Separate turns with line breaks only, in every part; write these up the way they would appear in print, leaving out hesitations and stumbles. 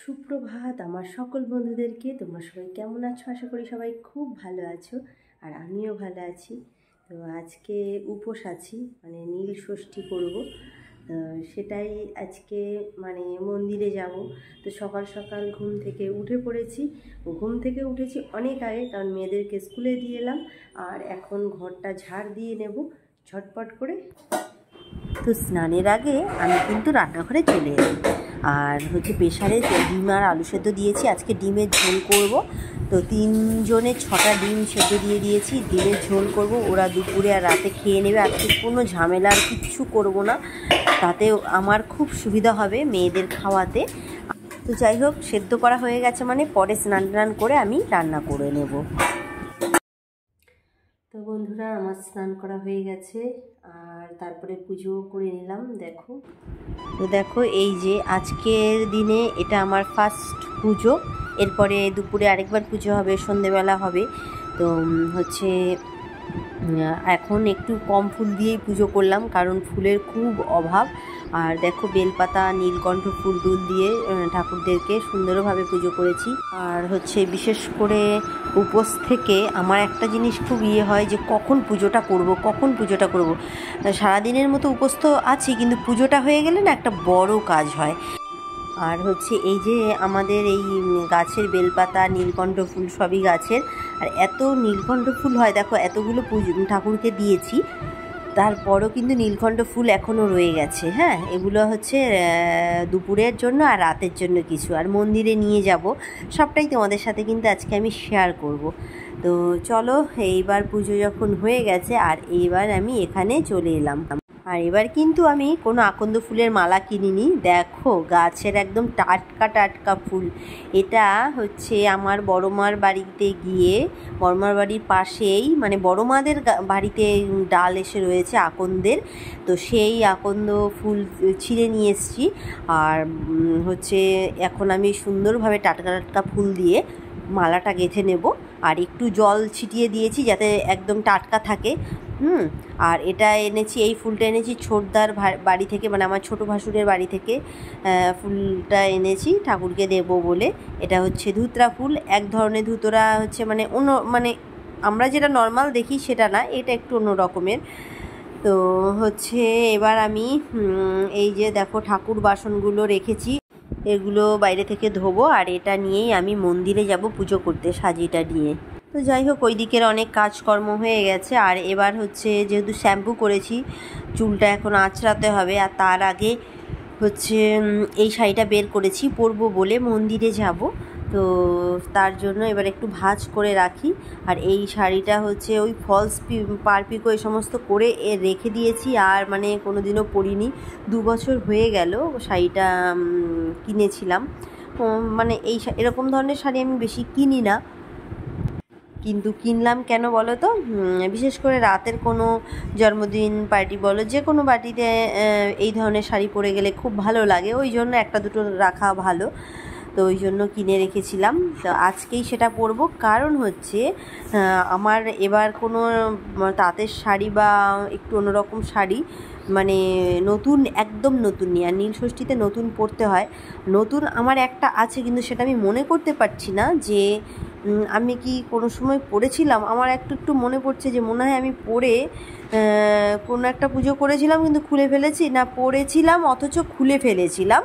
সুপ্রভাত আমার সকল বন্ধুদেরকে। তোমরা সবাই কেমন আছো? আশা করি সবাই খুব ভালো আছো, আর আমিও ভালো আছি। তো আজকে উপোস আছি, মানে নীল ষষ্ঠী করব। সেটাই আজকে মানে মন্দিরে যাব। তো সকাল সকাল ঘুম থেকে উঠে পড়েছি। ঘুম থেকে উঠেছি অনেক আগে, কারণ মেয়েদেরকে স্কুলে দিয়ে এলাম, আর এখন ঘরটা ঝাড় দিয়ে নেব ঝটপট করে। তো স্নানের আগে আমি কিন্তু রান্নাঘরে চলে এলাম, আর প্রেশারে ডিম আর আলু সেদ্ধ দিয়েছি। আজকে ডিমের ঝোল করব। তো 3 জনে 6টা ডিম সেদ্ধ দিয়ে দিয়েছি, ডিমের ঝোল করব। ওরা দুপুরে আর রাতে খেয়ে নেবে। আজকে কোনো ঝামেলার কিচ্ছু করব না, তাতে আমার খুব সুবিধা হবে মেয়েদের খাওয়াতে। তো যাই হোক, সেদ্ধ করা হয়ে গেছে, মানে পরে স্নান করে আমি রান্না করে নেব। তো বন্ধুরা, আমার স্নান করা হয়ে গেছে, আর তারপরে পুজো করে নিলাম। দেখো এই যে আজকের দিনে এটা আমার ফার্স্ট পুজো। এরপরে দুপুরে আরেকবার পুজো হবে, সন্ধেবেলা হবে। তো এখন একটু কম ফুল দিয়েই পুজো করলাম, কারণ ফুলের খুব অভাব। আর দেখো, বেলপাতা নীলকণ্ঠ ফুল দুল দিয়ে ঠাকুরদেরকে সুন্দরভাবে পুজো করেছি। আর বিশেষ করে উপোস থেকে আমার একটা জিনিস খুব হয় যে কখন পুজোটা করব। সারাদিনের মতো উপোস তো আছি, কিন্তু পুজোটা হয়ে গেলে না একটা বড় কাজ হয়। আর এই যে আমাদের এই গাছের বেলপাতা নীলকণ্ঠ ফুল সবই গাছের, আর এত নীলকণ্ঠ ফুল হয়। দেখো, এতগুলো ঠাকুরকে দিয়েছি, তারপরও কিন্তু নীলকণ্ঠ ফুল এখনও রয়ে গেছে। হ্যাঁ, এগুলো দুপুরের জন্য আর রাতের জন্য কিছু, আর মন্দিরে নিয়ে যাব। সবটাই তোমাদের সাথে কিন্তু আজকে আমি শেয়ার করব। তো চলো, এইবার পুজো যখন হয়ে গেছে, আর এইবার আমি এখানে চলে এলাম। আর এবার কিন্তু আমি কোনো আকন্দ ফুলের মালা কিনিনি। দেখো, গাছের একদম টাটকা টাটকা ফুল। এটা আমার বড়মার বাড়িতে গিয়ে, বড়মার বাড়ির পাশেই, মানে বড়মাদের বাড়িতে ডাল এসে রয়েছে আকন্দের। তো সেই আকন্দ ফুল ছিঁড়ে নিয়ে এসেছি। আর এখন আমি সুন্দরভাবে টাটকা টাটকা ফুল দিয়ে মালাটা গেঁথে নেব। আর একটু জল ছিটিয়ে দিয়েছি যাতে একদম টাটকা থাকে। আর এটা এনেছি, এই ফুলটা এনেছি ছোটদার বাড়ি থেকে, মানে আমার ছোটো ভাসুরের বাড়ি থেকে ফুলটা এনেছি ঠাকুরকে দেবো বলে। এটা ধুতরা ফুল, এক ধরনের ধুতরা, মানে আমরা যেটা নর্মাল দেখি সেটা না, এটা একটু অন্য রকমের। তো এবার আমি এই যে দেখো ঠাকুর বাসনগুলো রেখেছি, এগুলো বাইরে থেকে ধোবো, আর এটা নিয়েই আমি মন্দিরে যাব পুজো করতে, সাজিটা নিয়ে। তো যাই হোক, ওই দিকের অনেক কাজকর্ম হয়ে গেছে। আর এবার যেহেতু শ্যাম্পু করেছি, চুলটা এখন আঁচড়াতে হবে। আর তার আগে এই শাড়িটা বের করেছি পরবো বলে, মন্দিরে যাব। তো তার জন্য এবার একটু ভাঁজ করে রাখি। আর এই শাড়িটা ওই ফলস পারপিকো এই সমস্ত করে রেখে দিয়েছি, আর মানে কোনো দিনও পরিনি। 2 বছর হয়ে গেল শাড়িটা কিনেছিলাম। মানে এরকম ধরনের শাড়ি আমি বেশি কিনি না, কিন্তু কিনলাম কেন বলো তো? বিশেষ করে রাতের কোনো জন্মদিন পার্টি বলো, যে কোনো পার্টিতে এই ধরনের শাড়ি পরে গেলে খুব ভালো লাগে। ওই জন্য একটা দুটো রাখা ভালো। তো ওই জন্য কিনে রেখেছিলাম। তো আজকেই সেটা পরবো, কারণ আমার এবার কোনো তাঁতের শাড়ি বা একটু অন্যরকম শাড়ি, মানে নতুন, একদম নতুন নিয়ে। আর নীল ষষ্ঠীতে নতুন পরতে হয়। নতুন আমার একটা আছে, কিন্তু সেটা আমি মনে করতে পারছি না যে আমি কি কোনো সময় পড়েছিলাম। আমার একটু মনে পড়ছে যে মনে হয় আমি পরে কোনো একটা পুজো করেছিলাম, কিন্তু খুলে ফেলেছি, না পরেছিলাম অথচ খুলে ফেলেছিলাম,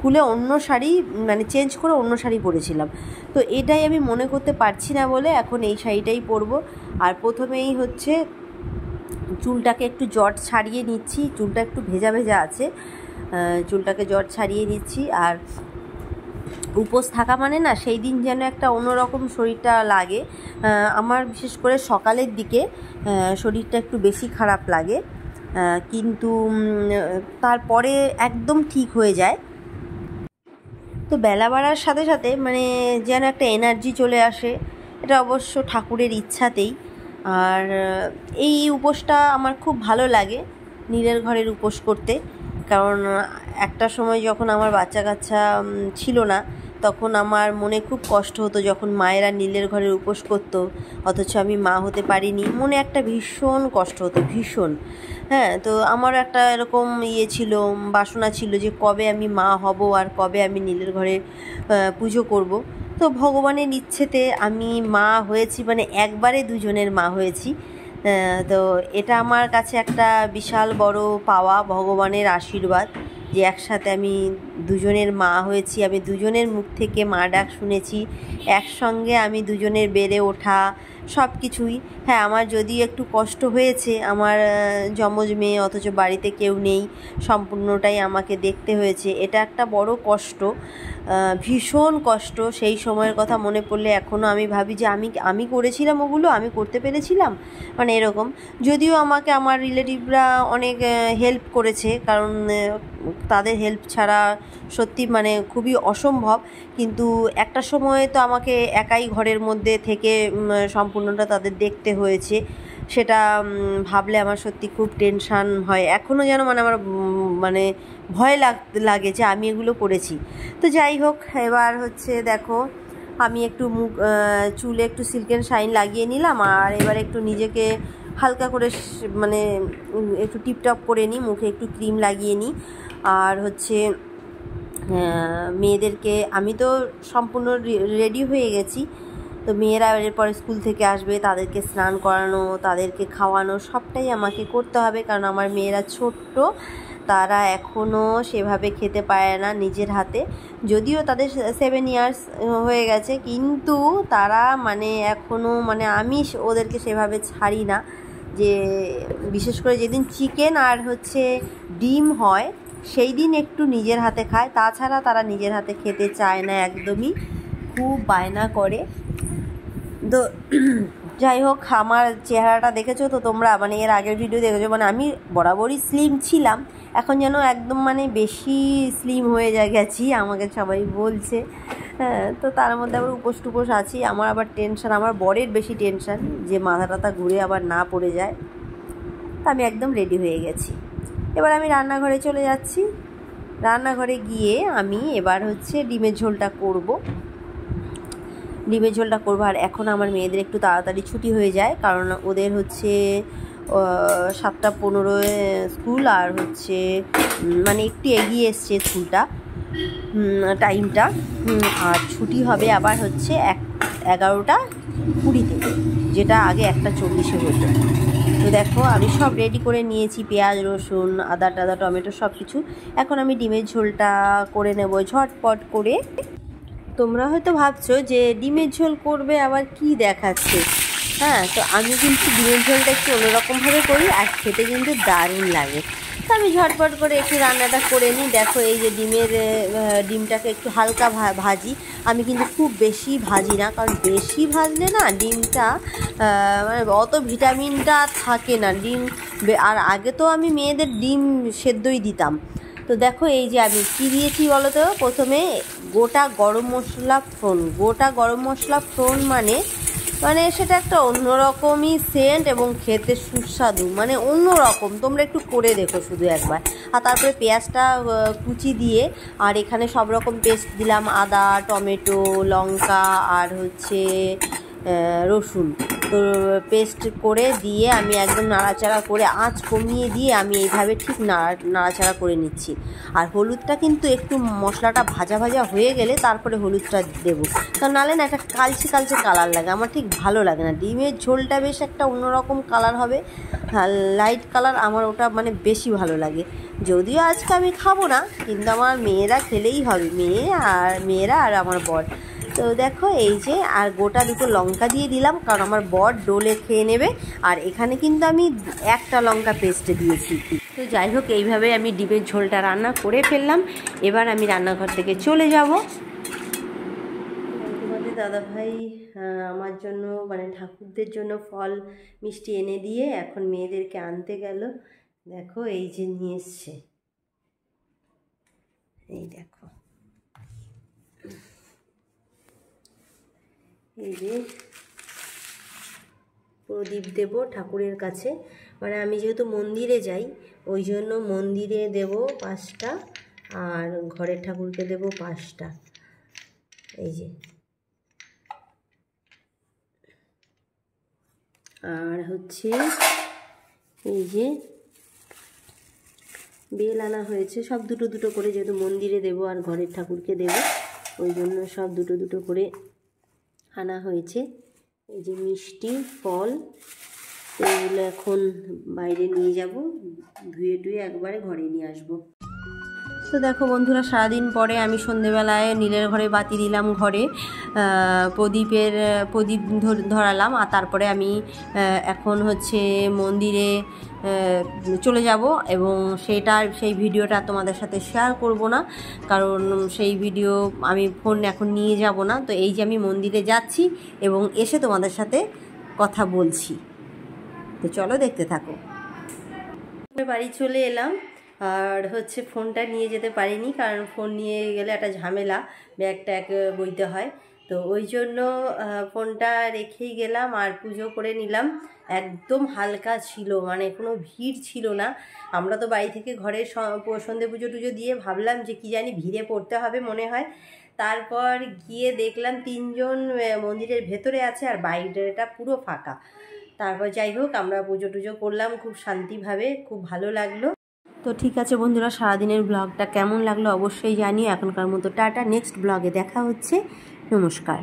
খুলে অন্য শাড়ি, মানে চেঞ্জ করে অন্য শাড়ি পরেছিলাম। তো এটাই আমি মনে করতে পারছি না বলে এখন এই শাড়িটাই পরবো। আর প্রথমেই চুলটাকে একটু জট ছাড়িয়ে নিচ্ছি। চুলটা একটু ভেজা ভেজা আছে, চুলটাকে জট ছাড়িয়ে নিচ্ছি। আর উপোস থাকা মানে না, সেই দিন যেন একটা অন্যরকম শরীরটা লাগে। আমার বিশেষ করে সকালের দিকে শরীরটা একটু বেশি খারাপ লাগে, কিন্তু তারপরে একদম ঠিক হয়ে যায়। তো বেলা বাড়ার সাথে সাথে মানে যেন একটা এনার্জি চলে আসে। এটা অবশ্য ঠাকুরের ইচ্ছাতেই। আর এই উপোসটা আমার খুব ভালো লাগে, নীলের ঘরের উপোস করতে। কারণ একটা সময় যখন আমার বাচ্চা কাচ্চা ছিল না, তখন আমার মনে খুব কষ্ট হতো যখন মায়েরা নীলের ঘরের উপোস করতো, অথচ আমি মা হতে পারিনি। মনে একটা ভীষণ কষ্ট হতো, ভীষণ। হ্যাঁ, তো আমার একটা এরকম ছিল, বাসনা ছিল যে কবে আমি মা হব আর কবে আমি নীলের ঘরে পুজো করব। তো ভগবানের ইচ্ছেতে আমি মা হয়েছি, মানে একবারে দুজনের মা হয়েছি। তো এটা আমার কাছে একটা বিশাল বড় পাওয়া, ভগবানের আশীর্বাদ, যে একসাথে আমি দুজনের মা হয়েছি। আমি দুজনের মুখ থেকে মা ডাক শুনেছি, একসঙ্গে আমি দুজনের বেড়ে ওঠা সব কিছুই। হ্যাঁ, আমার যদিও একটু কষ্ট হয়েছে, আমার যমজ মেয়ে অথচ বাড়িতে কেউ নেই, সম্পূর্ণটাই আমাকে দেখতে হয়েছে। এটা একটা বড় কষ্ট, ভীষণ কষ্ট। সেই সময়ের কথা মনে পড়লে এখনও আমি ভাবি যে আমি করেছিলাম ওগুলো, আমি করতে পেরেছিলাম, মানে এরকম। যদিও আমাকে আমার রিলেটিভরা অনেক হেল্প করেছে, কারণ তাদের হেল্প ছাড়া সত্যি মানে খুবই অসম্ভব। কিন্তু একটা সময় তো আমাকে একাই ঘরের মধ্যে থেকে সম্পূর্ণটা তাদের দেখতে হয়েছে। সেটা ভাবলে আমার সত্যি খুব টেনশান হয় এখনও, যেন মানে আমার মানে ভয় লাগে যে আমি এগুলো করেছি। তো যাই হোক, এবার হচ্ছে দেখো আমি একটু চুলে একটু সিল্ক অ্যান্ড শাইন লাগিয়ে নিলাম, আর এবার একটু নিজেকে হালকা করে মানে একটু টিপটপ করে নিই, মুখে একটু ক্রিম লাগিয়ে নিই। আর হচ্ছে মেয়েদেরকে, আমি তো সম্পূর্ণ রেডি হয়ে গেছি, তো মেয়েরা এরপরে স্কুল থেকে আসবে, তাদেরকে স্নান করানো, তাদেরকে খাওয়ানো সবটাই আমাকে করতে হবে, কারণ আমার মেয়েরা ছোট্ট, তারা এখনও সেভাবে খেতে পারে না নিজের হাতে। যদিও তাদের 7 ইয়ার্স হয়ে গেছে, কিন্তু তারা মানে এখনও মানে আমি ওদেরকে সেভাবে ছাড়ি না, যে বিশেষ করে যেদিন চিকেন আর হচ্ছে ডিম হয় সেই দিন একটু নিজের হাতে খায়, তাছাড়া তারা নিজের হাতে খেতে চায় না একদমই, খুব বায়না করে। তো যাই হোক, আমার চেহারাটা দেখেছো তো তোমরা, মানে এর আগের ভিডিও দেখেছো, মানে আমি বরাবরই স্লিম ছিলাম, এখন যেন একদম মানে বেশি স্লিম হয়ে গেছি, আমাকে সবাই বলছে। হ্যাঁ, তো তার মধ্যে আবার উপোস টুপোস আছি, আমার আবার টেনশান, আমার বরের বেশি টেনশান যে মাথা টাথা ঘুরে আবার না পড়ে যায়। তা আমি একদম রেডি হয়ে গেছি, এবার আমি রান্নাঘরে চলে যাচ্ছি। রান্নাঘরে গিয়ে আমি এবার হচ্ছে ডিমের ঝোলটা করব। আর এখন আমার মেয়েদের একটু তাড়াতাড়ি ছুটি হয়ে যায়, কারণ ওদের হচ্ছে 7:15 স্কুল, আর হচ্ছে মানে একটু এগিয়ে এসছে স্কুলটা টাইমটা, আর ছুটি হবে আবার হচ্ছে 11:20, যেটা আগে 1:40 হতো। তো দেখো আমি সব রেডি করে নিয়েছি, পেঁয়াজ রসুন আদা টাদা টমেটো সব কিছু। এখন আমি ডিমের ঝোলটা করে নেব ঝটপট করে। তোমরা হয়তো ভাবছো যে ডিমের ঝোল করবে আবার কি দেখাচ্ছে। হ্যাঁ, তো আমি কিন্তু ডিমের ঝোলটা একটু অন্যরকমভাবে করি, আর খেতে কিন্তু দারুণ লাগে। তো আমি ঝটপট করে একটু রান্নাটা করে নিই। দেখো এই যে ডিমটাকে একটু হালকা ভাজি, আমি কিন্তু খুব বেশি ভাজি না, কারণ বেশি ভাজলে না ডিমটা মানে অত ভিটামিনটা থাকে না ডিম। আর আগে তো আমি মেয়েদের ডিম সেদ্ধই দিতাম। তো দেখো এই যে আমি কী দিয়েছি বলো তো, প্রথমে গোটা গরম মশলা ফোড়ন, মানে সেটা একটা অন্যরকমই সেন্ট এবং খেতে সুস্বাদু, মানে অন্যরকম। তোমরা একটু করে দেখো শুধু একবার। আর তারপরে পেঁয়াজটা কুচি দিয়ে, আর এখানে সব রকম পেস্ট দিলাম, আদা টমেটো লঙ্কা আর হচ্ছে রসুন। তো পেস্ট করে দিয়ে আমি একদম নাড়াচাড়া করে, আঁচ কমিয়ে দিয়ে আমি এইভাবে ঠিক নাড়াচাড়া করে নিচ্ছি। আর হলুদটা কিন্তু একটু মশলাটা ভাজা ভাজা হয়ে গেলে তারপরে হলুদটা দেবো, কারণ নাহলে না একটা কালচে কালার লাগে, আমার ঠিক ভালো লাগে না। ডিমের ঝোলটা বেশ একটা অন্যরকম কালার হবে, লাইট কালার, আমার ওটা মানে বেশি ভালো লাগে। যদিও আজকে আমি খাবো না, কিন্তু আমার মেয়েরা খেলেই হবে, মেয়েরা আর আমার বর। তো দেখো এই যে, আর গোটা 2টো লঙ্কা দিয়ে দিলাম, কারণ আমার বর ডোলে খেয়ে নেবে। আর এখানে কিন্তু আমি 1টা লঙ্কা পেস্টে দিয়েছি। তো যাই হোক, এইভাবে আমি ডিমের ঝোলটা রান্না করে ফেললাম। এবার আমি রান্নাঘর থেকে চলে যাব। তোমাদের দাদাভাই আমার জন্য মানে ঠাকুরদের জন্য ফল মিষ্টি এনে দিয়ে এখন মেয়েদেরকে আনতে গেল। দেখো এই যে নিয়ে এসছে, এই দেখো, এই যে প্রদীপ দেব ঠাকুরের কাছে, মানে আমি যেহেতু মন্দিরে যাই ওই জন্য মন্দিরে দেব 5টা, আর ঘরের ঠাকুরকে দেব 5টা। এই যে, আর হচ্ছে এই যে বেল আনা হয়েছে, সব দুটো দুটো করে, যেহেতু মন্দিরে দেবো আর ঘরের ঠাকুরকে দেবো ওই জন্য সব দুটো দুটো করে আনা হয়েছে। এই যে মিষ্টি ফল, এগুলো এখন বাইরে নিয়ে যাব, ধুয়ে টুয়ে একবারে ঘরে নিয়ে আসবো। তো দেখো বন্ধুরা, সারাদিন পরে আমি সন্ধেবেলায় নীলের ঘরে বাতি দিলাম, ঘরে প্রদীপ ধরালাম, আর তারপরে আমি এখন হচ্ছে মন্দিরে চলে যাব, এবং সেই ভিডিওটা তোমাদের সাথে শেয়ার করব না, কারণ সেই ভিডিও আমি ফোন এখন নিয়ে যাব না। তো এই যে আমি মন্দিরে যাচ্ছি এবং এসে তোমাদের সাথে কথা বলছি, তো চলো দেখতে থাকো। বাড়ি চলে এলাম, আর হচ্ছে ফোনটা নিয়ে যেতে পারিনি, কারণ ফোন নিয়ে গেলে একটা ঝামেলা, ব্যাগ ট্যাগ বইতে হয়, তো ওই জন্য ফোনটা রেখেই গেলাম। আর পুজো করে নিলাম, একদম হালকা ছিল, মানে কোনো ভিড় ছিল না। আমরা তো বাড়ি থেকে ঘরে সন্ধে পুজো টুজো দিয়ে ভাবলাম যে কি জানি ভিড়ে পড়তে হবে মনে হয়, তারপর গিয়ে দেখলাম 3 জন মন্দিরের ভেতরে আছে আর বাইরেটা পুরো ফাঁকা। তারপর যাই হোক, আমরা পুজো টুজো করলাম খুব শান্তিভাবে, খুব ভালো লাগলো। তো ঠিক আছে বন্ধুরা, সারাদিনের ব্লগটা কেমন লাগলো অবশ্যই জানিও। এখনকার মতো টাটা, নেক্সট ব্লগে দেখা হচ্ছে, নমস্কার।